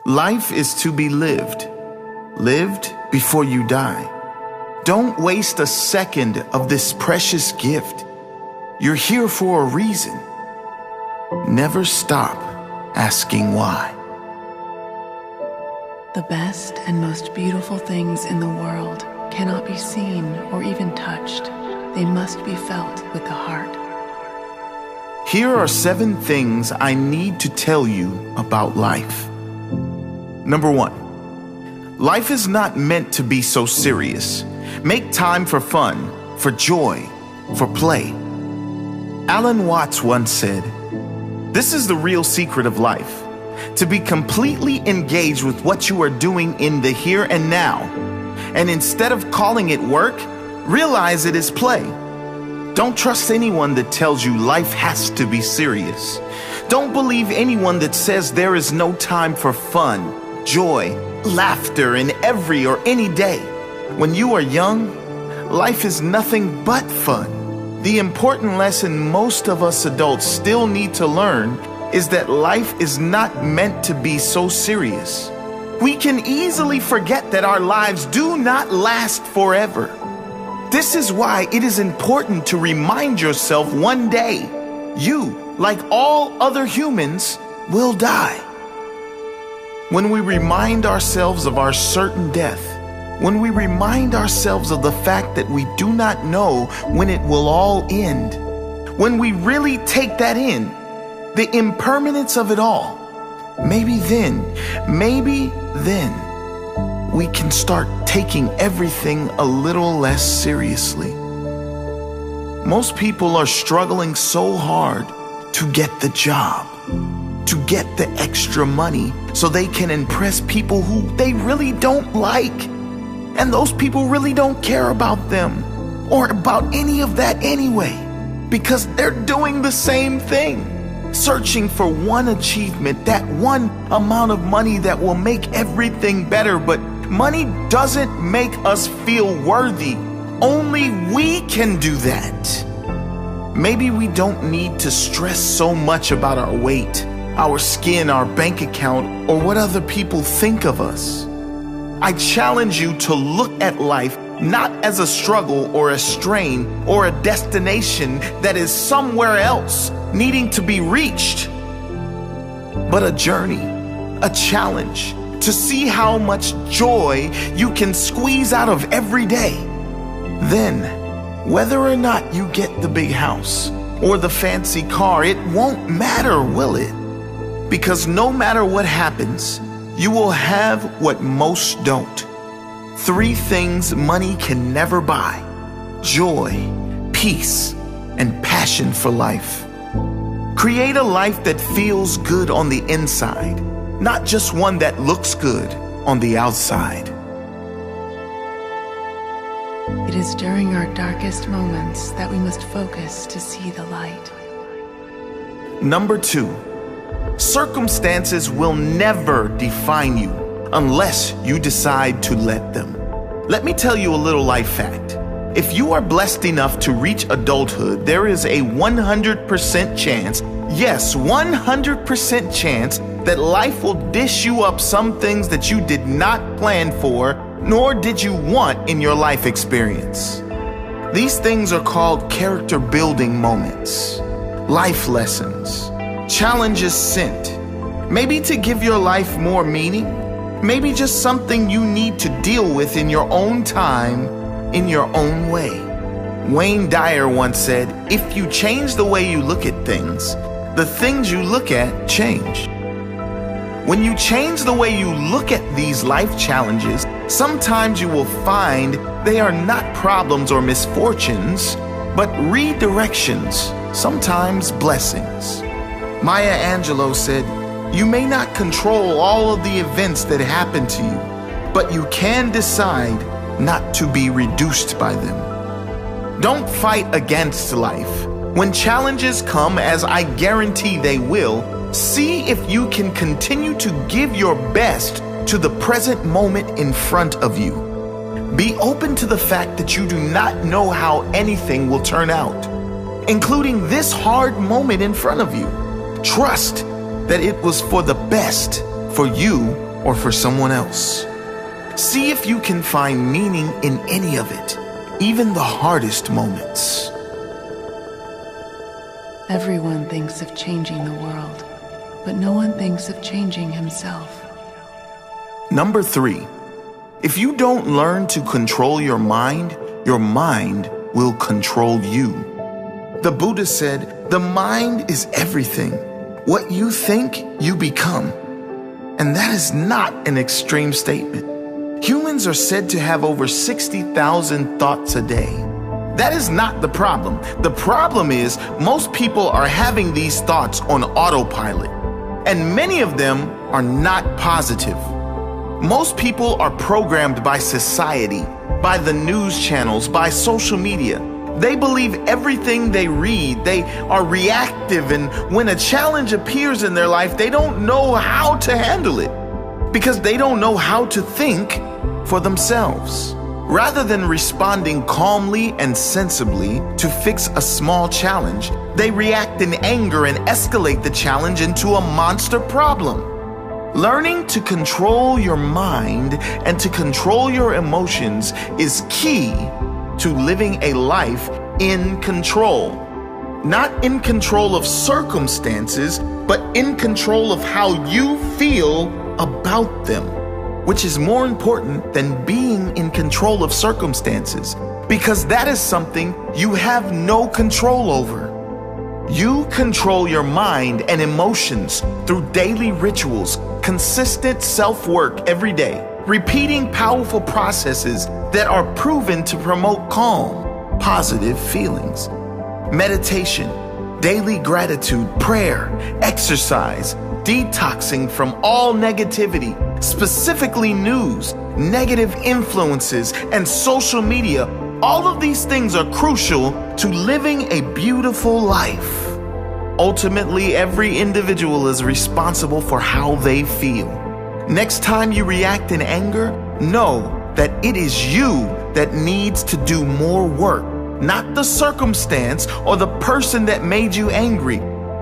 Life is to be lived. Lived before you die. Don't waste a second of this precious gift. You're here for a reason. Never stop asking why. The best and most beautiful things in the world cannot be seen or even touched. They must be felt with the heart. Here are 7 things I need to tell you about life. Number 1, life is not meant to be so serious. Make time for fun, for joy, for play. Alan Watts once said, "This is the real secret of life, to be completely engaged with what you are doing in the here and now. And instead of calling it work, realize it is play." Don't trust anyone that tells you life has to be serious. Don't believe anyone that says there is no time for fun, joy, laughter in every or any day. When you are young, life is nothing but fun. The important lesson most of us adults still need to learn is that life is not meant to be so serious. We can easily forget that our lives do not last forever. This is why it is important to remind yourself one day, you, like all other humans, will die. When we remind ourselves of our certain death, when we remind ourselves of the fact that we do not know when it will all end, when we really take that in, the impermanence of it all, maybe then, we can start taking everything a little less seriously. Most people are struggling so hard to get the job, to get the extra money so they can impress people who they really don't like. And those people really don't care about them or about any of that anyway, because they're doing the same thing. Searching for one achievement, that one amount of money that will make everything better. But money doesn't make us feel worthy. Only we can do that. Maybe we don't need to stress so much about our weight, our skin, our bank account, or what other people think of us. I challenge you to look at life not as a struggle or a strain or a destination that is somewhere else needing to be reached, but a journey, a challenge to see how much joy you can squeeze out of every day. Then, whether or not you get the big house or the fancy car, it won't matter, will it? Because no matter what happens, you will have what most don't. 3 things money can never buy: joy, peace, and passion for life. Create a life that feels good on the inside, not just one that looks good on the outside. It is during our darkest moments that we must focus to see the light. Number 2, circumstances will never define you unless you decide to let them. Let me tell you a little life fact. If you are blessed enough to reach adulthood, there is a 100% chance, yes, 100% chance that life will dish you up some things that you did not plan for, nor did you want in your life experience. These things are called character building moments, life lessons, challenges sent, maybe to give your life more meaning, maybe just something you need to deal with in your own time, in your own way. Wayne Dyer once said, "If you change the way you look at things, the things you look at change." When you change the way you look at these life challenges, sometimes you will find they are not problems or misfortunes, but redirections, sometimes blessings. Maya Angelou said, "You may not control all of the events that happen to you, but you can decide not to be reduced by them." Don't fight against life. When challenges come, as I guarantee they will, see if you can continue to give your best to the present moment in front of you. Be open to the fact that you do not know how anything will turn out, including this hard moment in front of you. Trust that it was for the best for you or for someone else. See if you can find meaning in any of it, even the hardest moments. Everyone thinks of changing the world, but no one thinks of changing himself. Number 3, if you don't learn to control your mind will control you. The Buddha said, the mind is everything. What you think, you become. And that is not an extreme statement. Humans are said to have over 60,000 thoughts a day. That is not the problem. The problem is most people are having these thoughts on autopilot, and many of them are not positive. Most people are programmed by society, by the news channels, by social media. They believe everything they read. They are reactive, and when a challenge appears in their life, they don't know how to handle it because they don't know how to think for themselves. Rather than responding calmly and sensibly to fix a small challenge, they react in anger and escalate the challenge into a monster problem. Learning to control your mind and to control your emotions is key to living a life in control. Not in control of circumstances, but in control of how you feel about them, which is more important than being in control of circumstances, because that is something you have no control over. You control your mind and emotions through daily rituals, consistent self-work every day, repeating powerful processes that are proven to promote calm, positive feelings. Meditation, daily gratitude, prayer, exercise, detoxing from all negativity, specifically news, negative influences, and social media. All of these things are crucial to living a beautiful life. Ultimately, every individual is responsible for how they feel. Next time you react in anger, know that it is you that needs to do more work, not the circumstance or the person that made you angry.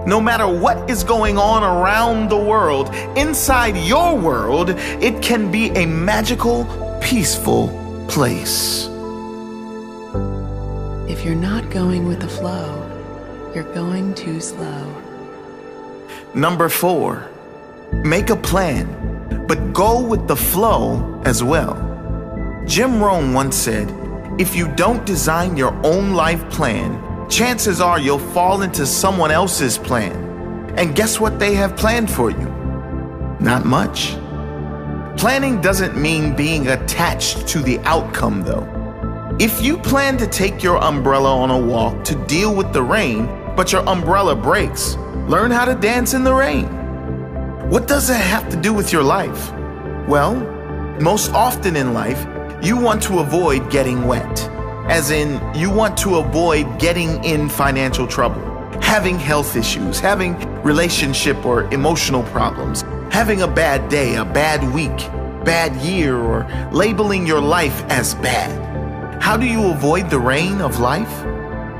No matter what is going on around the world, inside your world, it can be a magical, peaceful place. If you're not going with the flow, you're going too slow. Number 4, make a plan, but go with the flow as well. Jim Rohn once said, if you don't design your own life plan, chances are you'll fall into someone else's plan. And guess what they have planned for you? Not much. Planning doesn't mean being attached to the outcome, though. If you plan to take your umbrella on a walk to deal with the rain, but your umbrella breaks, learn how to dance in the rain. What does that have to do with your life? Well, most often in life, you want to avoid getting wet. As in, you want to avoid getting in financial trouble, having health issues, having relationship or emotional problems, having a bad day, a bad week, bad year, or labeling your life as bad. How do you avoid the rain of life?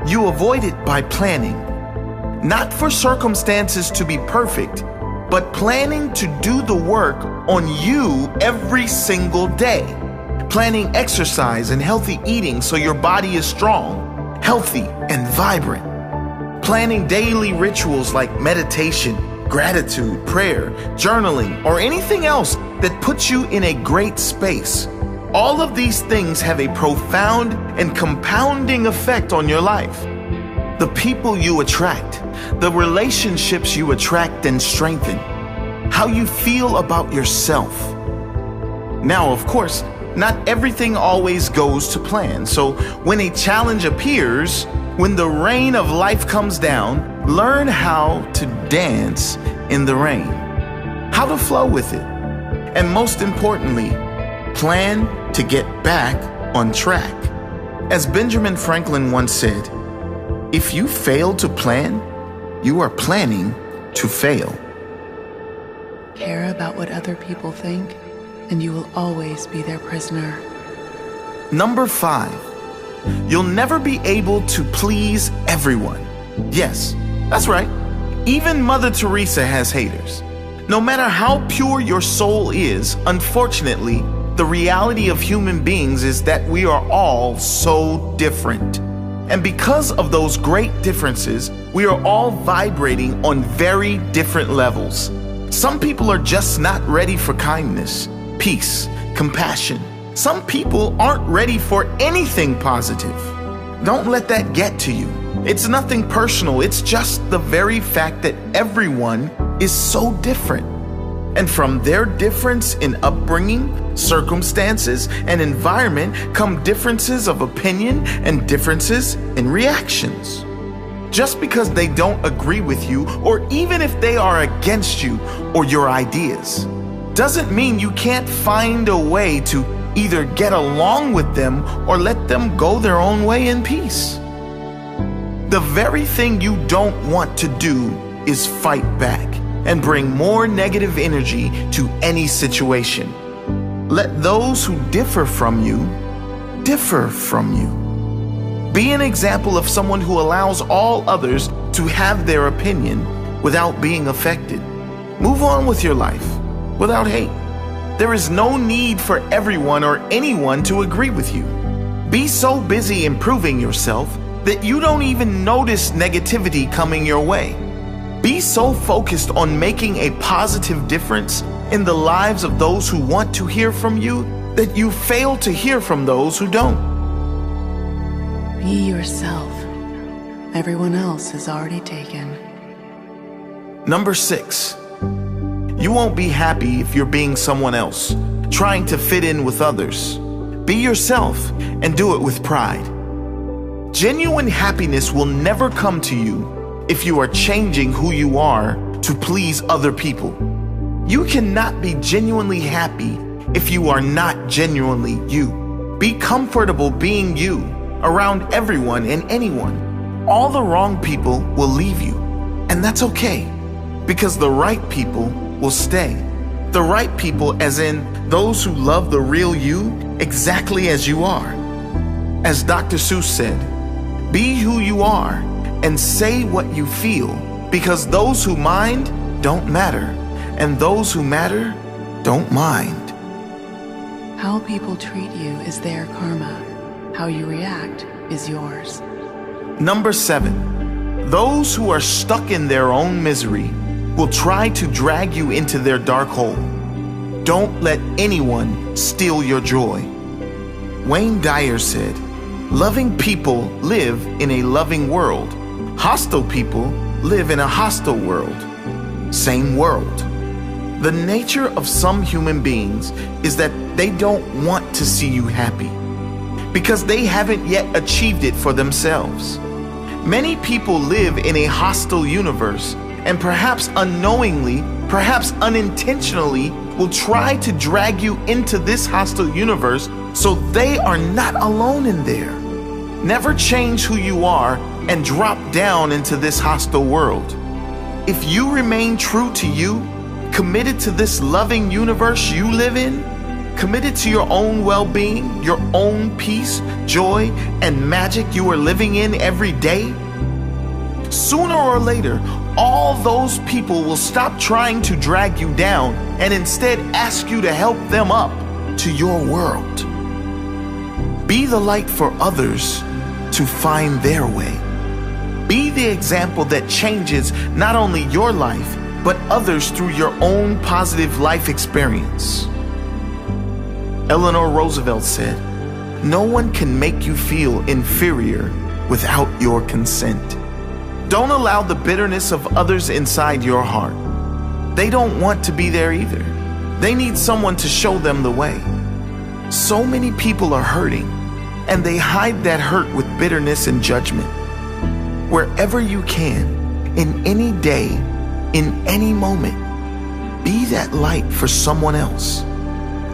You avoid it by planning. Not for circumstances to be perfect, but planning to do the work on you every single day. Planning exercise and healthy eating so your body is strong, healthy, and vibrant. Planning daily rituals like meditation, gratitude, prayer, journaling, or anything else that puts you in a great space. All of these things have a profound and compounding effect on your life. The people you attract, the relationships you attract and strengthen, how you feel about yourself. Now, of course, not everything always goes to plan. So when a challenge appears, when the rain of life comes down, learn how to dance in the rain, how to flow with it. And most importantly, plan to get back on track. As Benjamin Franklin once said, if you fail to plan, you are planning to fail. Care about what other people think, and you will always be their prisoner. Number 5, you'll never be able to please everyone. Yes, that's right. Even Mother Teresa has haters. No matter how pure your soul is, unfortunately, the reality of human beings is that we are all so different. And because of those great differences, we are all vibrating on very different levels. Some people are just not ready for kindness, peace, compassion. Some people aren't ready for anything positive. Don't let that get to you. It's nothing personal. It's just the very fact that everyone is so different. And from their difference in upbringing, circumstances, and environment come differences of opinion and differences in reactions. Just because they don't agree with you, or even if they are against you or your ideas, doesn't mean you can't find a way to either get along with them or let them go their own way in peace. The very thing you don't want to do is fight back and bring more negative energy to any situation. Let those who differ from you, differ from you. Be an example of someone who allows all others to have their opinion without being affected. Move on with your life without hate. There is no need for everyone or anyone to agree with you. Be so busy improving yourself that you don't even notice negativity coming your way. Be so focused on making a positive difference in the lives of those who want to hear from you that you fail to hear from those who don't. Be yourself. Everyone else is already taken. Number 6, you won't be happy if you're being someone else, trying to fit in with others. Be yourself and do it with pride. Genuine happiness will never come to you if you are changing who you are to please other people. You cannot be genuinely happy if you are not genuinely you. Be comfortable being you around everyone and anyone. All the wrong people will leave you, and that's okay, because the right people will stay. The right people as in those who love the real you exactly as you are. As Dr. Seuss said, be who you are and say what you feel, because those who mind don't matter, and those who matter don't mind. How people treat you is their karma. How you react is yours. Number 7, those who are stuck in their own misery will try to drag you into their dark hole. Don't let anyone steal your joy. Wayne Dyer said, loving people live in a loving world. Hostile people live in a hostile world. Same world. The nature of some human beings is that they don't want to see you happy because they haven't yet achieved it for themselves. Many people live in a hostile universe and perhaps unknowingly, perhaps unintentionally, will try to drag you into this hostile universe so they are not alone in there. Never change who you are and drop down into this hostile world. If you remain true to you, committed to this loving universe you live in, committed to your own well-being, your own peace, joy, and magic you are living in every day, sooner or later, all those people will stop trying to drag you down and instead ask you to help them up to your world. Be the light for others to find their way. Be the example that changes not only your life, but others through your own positive life experience. Eleanor Roosevelt said, "No one can make you feel inferior without your consent." Don't allow the bitterness of others inside your heart. They don't want to be there either. They need someone to show them the way. So many people are hurting, and they hide that hurt with bitterness and judgment. Wherever you can, in any day, in any moment, be that light for someone else.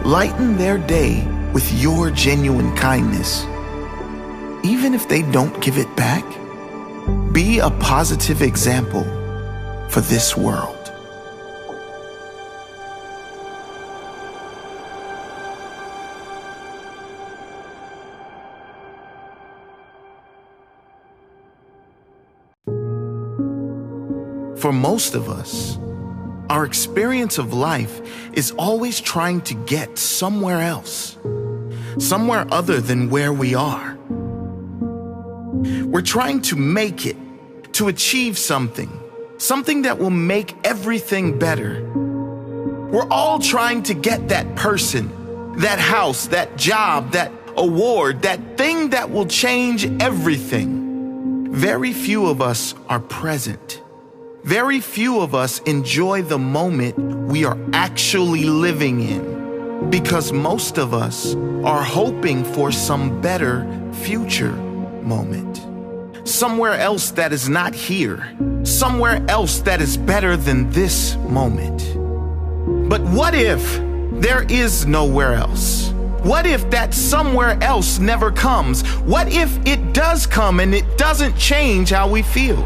Lighten their day with your genuine kindness. Even if they don't give it back, be a positive example for this world. For most of us, Our experience of life is always trying to get somewhere else, somewhere other than where we are. We're trying to make it, to achieve something that will make everything better. We're all trying to get that person, that house, that job, that award, that thing that will change everything. Very few of us are present. Very few of us enjoy the moment we are actually living in, because most of us are hoping for some better future moment. Somewhere else that is not here. Somewhere else that is better than this moment. But what if there is nowhere else? What if that somewhere else never comes? What if it does come and it doesn't change how we feel?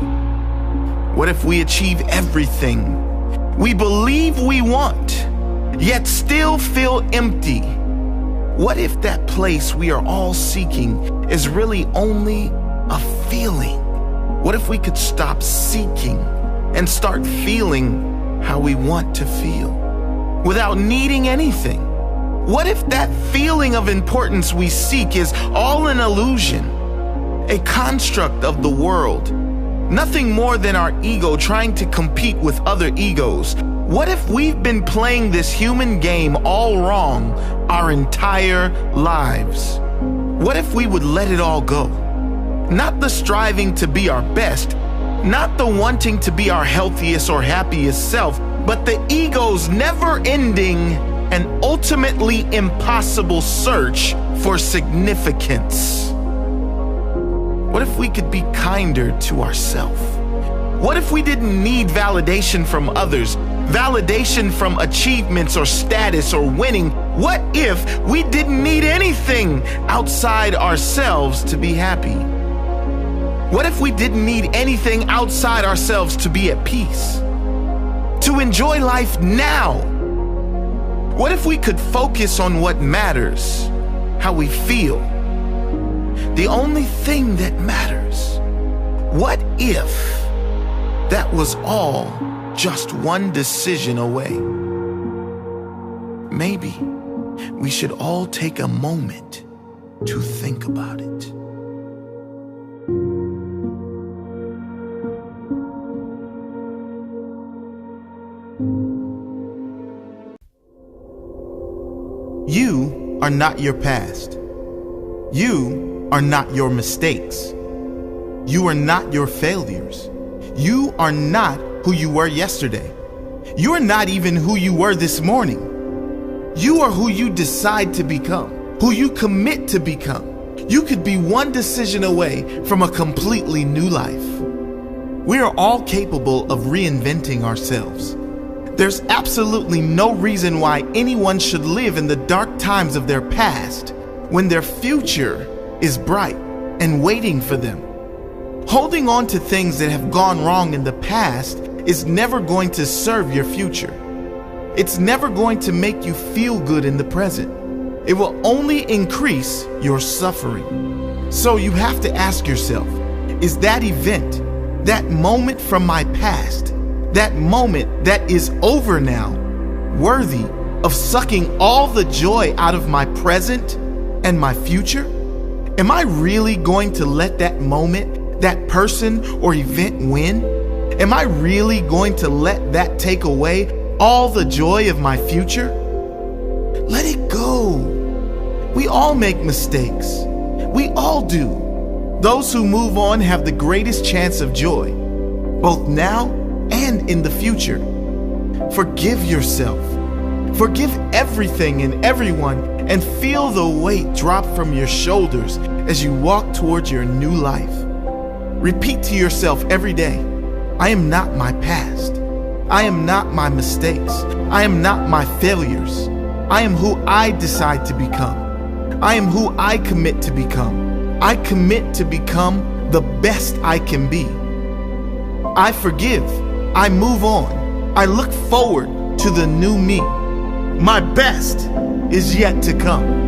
What if we achieve everything we believe we want, yet still feel empty? What if that place we are all seeking is really only a feeling? What if we could stop seeking and start feeling how we want to feel without needing anything? What if that feeling of importance we seek is all an illusion, a construct of the world? Nothing more than our ego trying to compete with other egos. What if we've been playing this human game all wrong our entire lives? What if we would let it all go? Not the striving to be our best, not the wanting to be our healthiest or happiest self, but the ego's never-ending and ultimately impossible search for significance. What if we could be kinder to ourselves? What if we didn't need validation from others, validation from achievements or status or winning? What if we didn't need anything outside ourselves to be happy? What if we didn't need anything outside ourselves to be at peace? To enjoy life now? What if we could focus on what matters, how we feel? The only thing that matters. What if that was all just one decision away? Maybe we should all take a moment to think about it. You are not your past. You are not your mistakes. You are not your failures. You are not who you were yesterday. You are not even who you were this morning. You are who you decide to become, who you commit to become. You could be one decision away from a completely new life. We are all capable of reinventing ourselves. There's absolutely no reason why anyone should live in the dark times of their past when their future is bright and waiting for them. Holding on to things that have gone wrong in the past is never going to serve your future. It's never going to make you feel good in the present. It will only increase your suffering. So you have to ask yourself, is that event, that moment from my past, that moment that is over now, worthy of sucking all the joy out of my present and my future? Am I really going to let that moment, that person or event win? Am I really going to let that take away all the joy of my future? Let it go. We all make mistakes. We all do. Those who move on have the greatest chance of joy, both now and in the future. Forgive yourself. Forgive everything and everyone, and feel the weight drop from your shoulders as you walk towards your new life. Repeat to yourself every day, I am not my past. I am not my mistakes. I am not my failures. I am who I decide to become. I am who I commit to become. I commit to become the best I can be. I forgive. I move on. I look forward to the new me. My best is yet to come.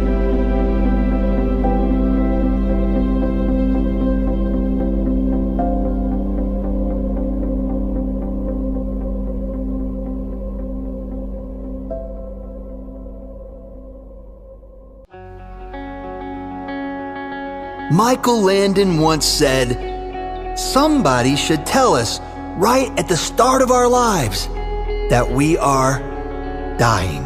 Michael Landon once said, "Somebody should tell us right at the start of our lives that we are dying.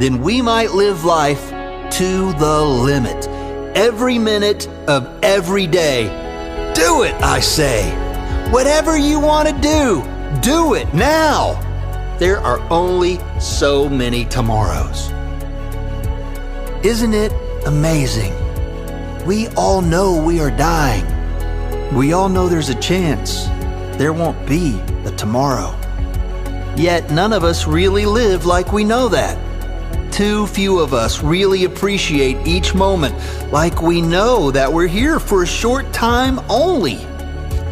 Then we might live life to the limit, every minute of every day. Do it, I say. Whatever you want to do it now. There are only so many tomorrows." Isn't it amazing? We all know we are dying. We all know there's a chance there won't be a tomorrow. Yet none of us really live like we know that. Too few of us really appreciate each moment like we know that we're here for a short time only.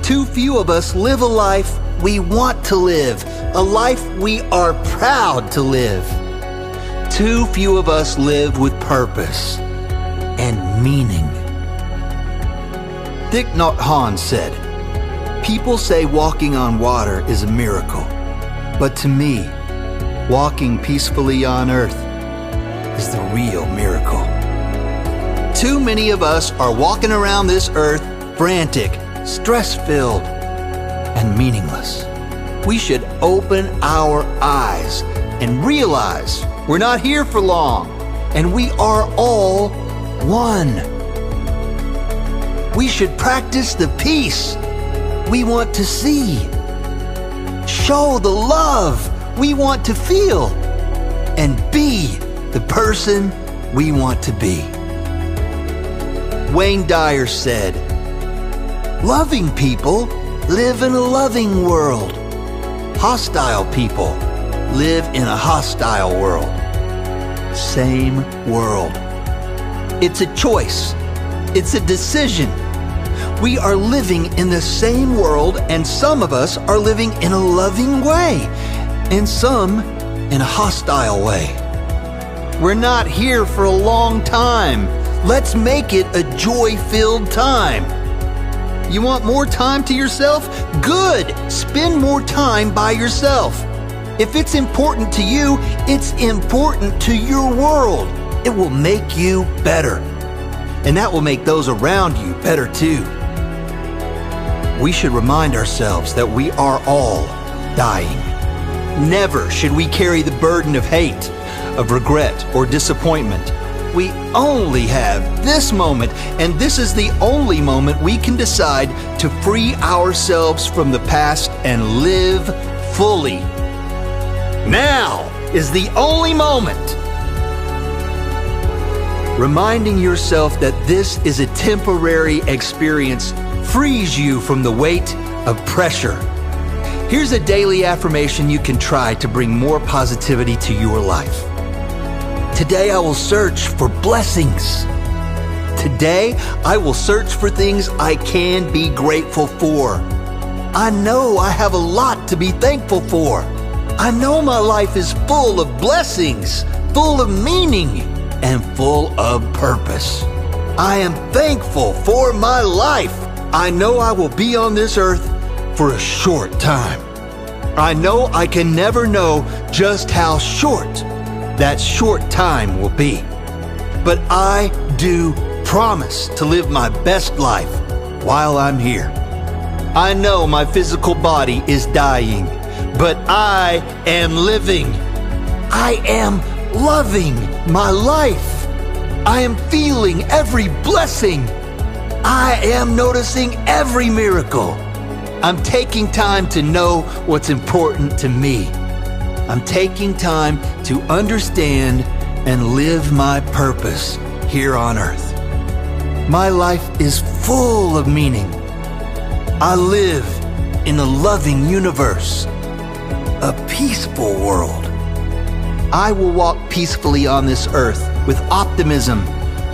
Too few of us live a life we want to live, a life we are proud to live. Too few of us live with purpose and meaning. Thich Nhat Hanh said, "People say walking on water is a miracle, but to me, walking peacefully on earth is the real miracle." Too many of us are walking around this earth frantic, stress-filled, and meaningless. We should open our eyes and realize we're not here for long, and we are all one. We should practice the peace we want to see, show the love we want to feel, and be the person we want to be. Wayne Dyer said, "Loving people live in a loving world. Hostile people live in a hostile world." Same world. It's a choice. It's a decision. We are living in the same world, and some of us are living in a loving way, and some in a hostile way. We're not here for a long time. Let's make it a joy-filled time. You want more time to yourself? Good! Spend more time by yourself. If it's important to you, it's important to your world. It will make you better. And that will make those around you better too. We should remind ourselves that we are all dying. Never should we carry the burden of hate, of regret, or disappointment. We only have this moment, and this is the only moment we can decide to free ourselves from the past and live fully. Now is the only moment. Reminding yourself that this is a temporary experience frees you from the weight of pressure. Here's a daily affirmation you can try to bring more positivity to your life. Today I will search for blessings. Today I will search for things I can be grateful for. I know I have a lot to be thankful for. I know my life is full of blessings, full of meaning, and full of purpose. I am thankful for my life. I know I will be on this earth for a short time. I know I can never know just how short that short time will be. But I do promise to live my best life while I'm here. I know my physical body is dying, but I am living. I am loving my life. I am feeling every blessing. I am noticing every miracle. I'm taking time to know what's important to me. I'm taking time to understand and live my purpose here on earth. My life is full of meaning. I live in a loving universe, a peaceful world. I will walk peacefully on this earth with optimism,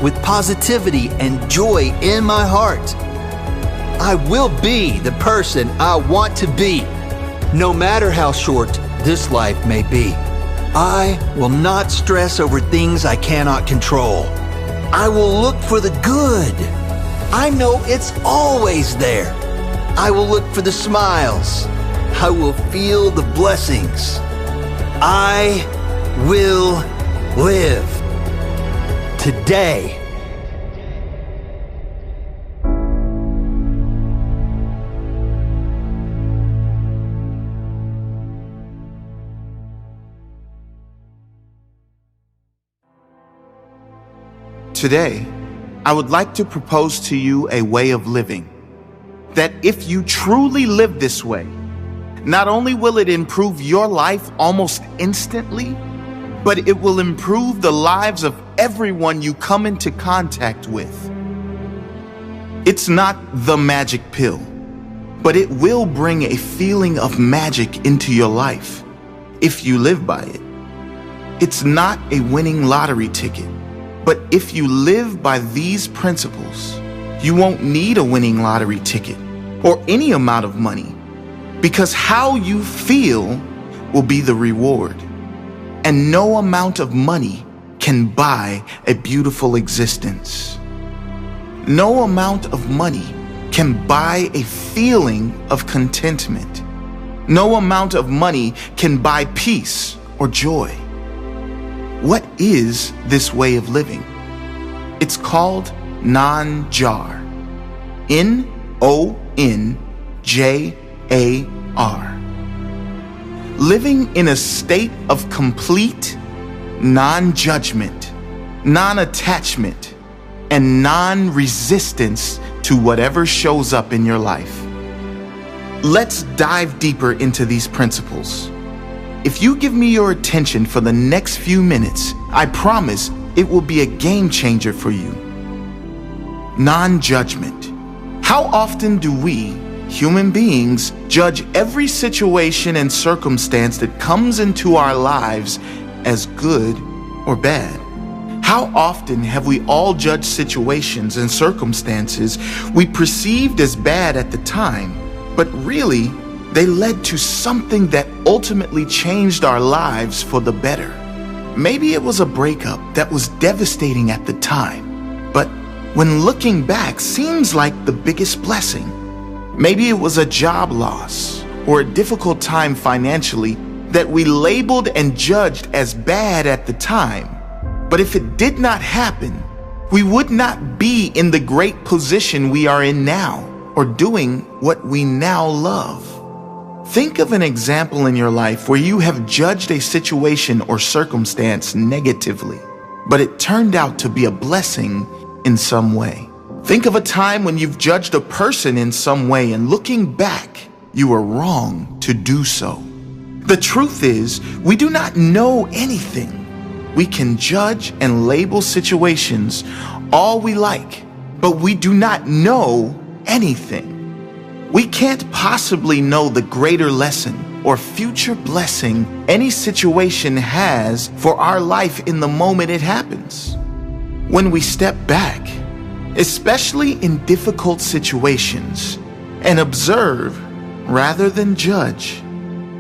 with positivity and joy in my heart. I will be the person I want to be, no matter how short this life may be. I will not stress over things I cannot control. I will look for the good. I know it's always there. I will look for the smiles. I will feel the blessings. I will live today. Today, I would like to propose to you a way of living that if you truly live this way, not only will it improve your life almost instantly, but it will improve the lives of everyone you come into contact with. It's not the magic pill, but it will bring a feeling of magic into your life if you live by it. It's not a winning lottery ticket, but if you live by these principles, you won't need a winning lottery ticket or any amount of money, because how you feel will be the reward. And no amount of money can buy a beautiful existence. No amount of money can buy a feeling of contentment. No amount of money can buy peace or joy. What is this way of living? It's called non-jar. N-O-N-J-A-R. Living in a state of complete non-judgment, non-attachment, and non-resistance to whatever shows up in your life. Let's dive deeper into these principles. If you give me your attention for the next few minutes, I promise it will be a game changer for you. Non-judgment. How often do we, human beings, judge every situation and circumstance that comes into our lives as good or bad? How often have we all judged situations and circumstances we perceived as bad at the time, but really they led to something that ultimately changed our lives for the better? Maybe it was a breakup that was devastating at the time, but when looking back seems like the biggest blessing. Maybe it was a job loss or a difficult time financially that we labeled and judged as bad at the time. But if it did not happen, we would not be in the great position we are in now or doing what we now love. Think of an example in your life where you have judged a situation or circumstance negatively, but it turned out to be a blessing in some way. Think of a time when you've judged a person in some way and looking back, you were wrong to do so. The truth is, we do not know anything. We can judge and label situations all we like, but we do not know anything. We can't possibly know the greater lesson or future blessing any situation has for our life in the moment it happens. When we step back, especially in difficult situations, and observe rather than judge,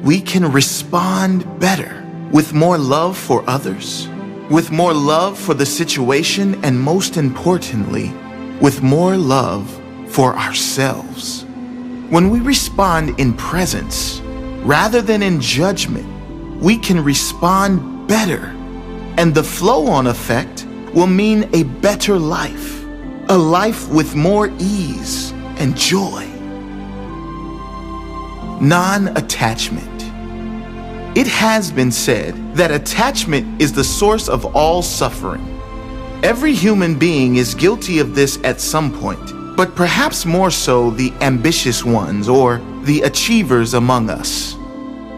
we can respond better with more love for others, with more love for the situation, and most importantly, with more love for ourselves. When we respond in presence rather than in judgment, we can respond better, and the flow-on effect will mean a better life, a life with more ease and joy. Non-attachment. It has been said that attachment is the source of all suffering. Every human being is guilty of this at some point, but perhaps more so the ambitious ones or the achievers among us.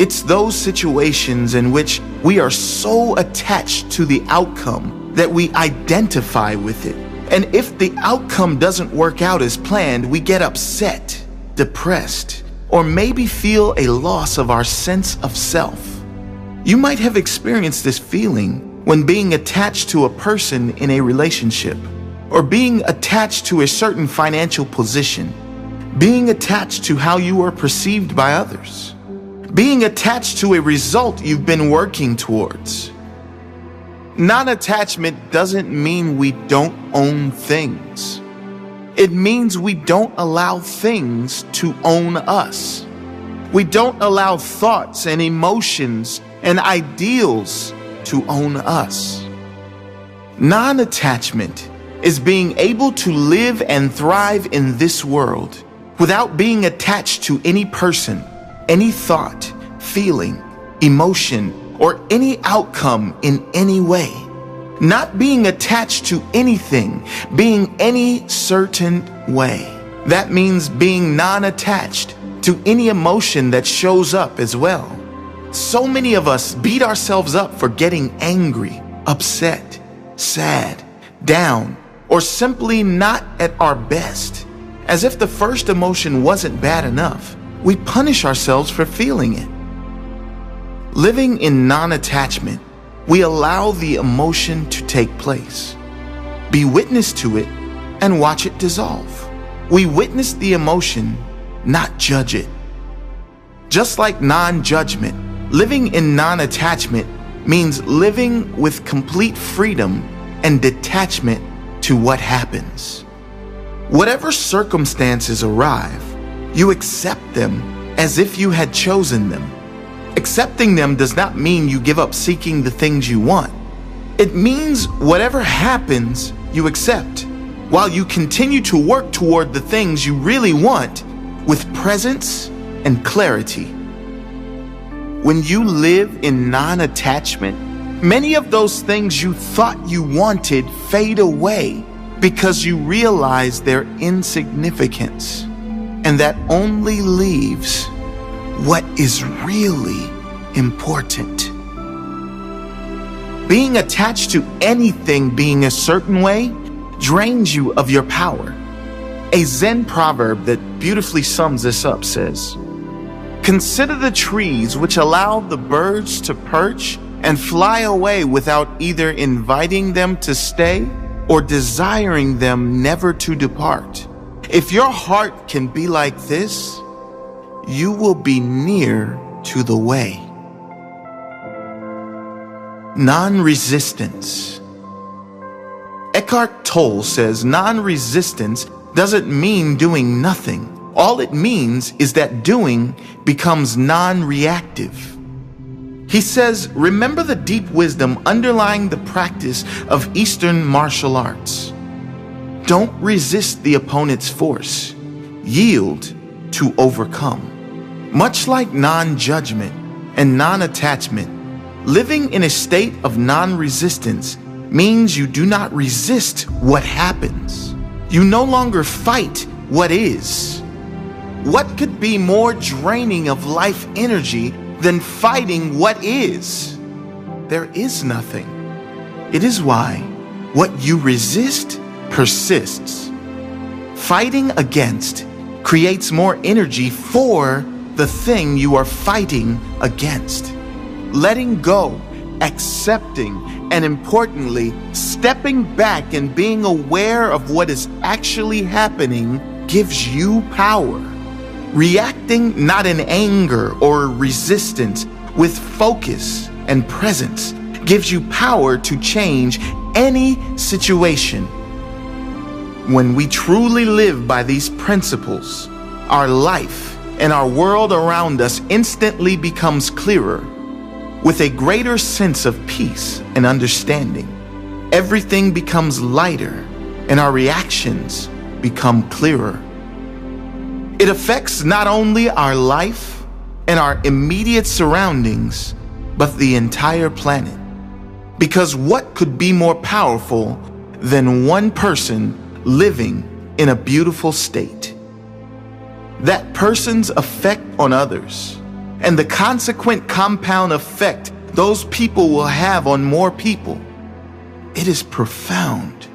It's those situations in which we are so attached to the outcome that we identify with it. And if the outcome doesn't work out as planned, we get upset, depressed, or maybe feel a loss of our sense of self. You might have experienced this feeling when being attached to a person in a relationship, or being attached to a certain financial position, being attached to how you are perceived by others, being attached to a result you've been working towards. Non-attachment doesn't mean we don't own things. It means we don't allow things to own us. We don't allow thoughts and emotions and ideals to own us. Non-attachment is being able to live and thrive in this world without being attached to any person, any thought, feeling, emotion, or any outcome in any way. Not being attached to anything, being any certain way. That means being non-attached to any emotion that shows up as well. So many of us beat ourselves up for getting angry, upset, sad, down, or simply not at our best. As if the first emotion wasn't bad enough, we punish ourselves for feeling it. Living in non-attachment, we allow the emotion to take place, be witness to it, and watch it dissolve. We witness the emotion, not judge it. Just like non-judgment, living in non-attachment means living with complete freedom and detachment to what happens. Whatever circumstances arrive, you accept them as if you had chosen them. Accepting them does not mean you give up seeking the things you want. It means whatever happens, you accept, while you continue to work toward the things you really want with presence and clarity. When you live in non-attachment, many of those things you thought you wanted fade away because you realize their insignificance, and that only leaves what is really important. Being attached to anything being a certain way drains you of your power. A Zen proverb that beautifully sums this up says, "Consider the trees which allow the birds to perch and fly away without either inviting them to stay or desiring them never to depart. If your heart can be like this, you will be near to the way." Non-resistance. Eckhart Tolle says non-resistance doesn't mean doing nothing. All it means is that doing becomes non-reactive. He says, remember the deep wisdom underlying the practice of Eastern martial arts. Don't resist the opponent's force. Yield to overcome. Much like non-judgment and non-attachment, living in a state of non-resistance means you do not resist what happens. You no longer fight what is. What could be more draining of life energy than fighting what is? There is nothing. It is why what you resist persists. Fighting against creates more energy for the thing you are fighting against. Letting go, accepting, and importantly, stepping back and being aware of what is actually happening gives you power. Reacting not in anger or resistance, with focus and presence, gives you power to change any situation. When we truly live by these principles, our life and our world around us instantly becomes clearer, with a greater sense of peace and understanding. Everything becomes lighter and our reactions become clearer. It affects not only our life and our immediate surroundings, but the entire planet. Because what could be more powerful than one person living in a beautiful state? That person's effect on others and the consequent compound effect those people will have on more people. It is profound.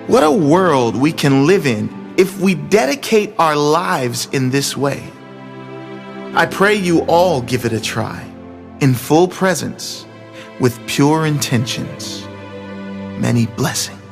What a world we can live in if we dedicate our lives in this way. I pray you all give it a try, in full presence, with pure intentions. Many blessings.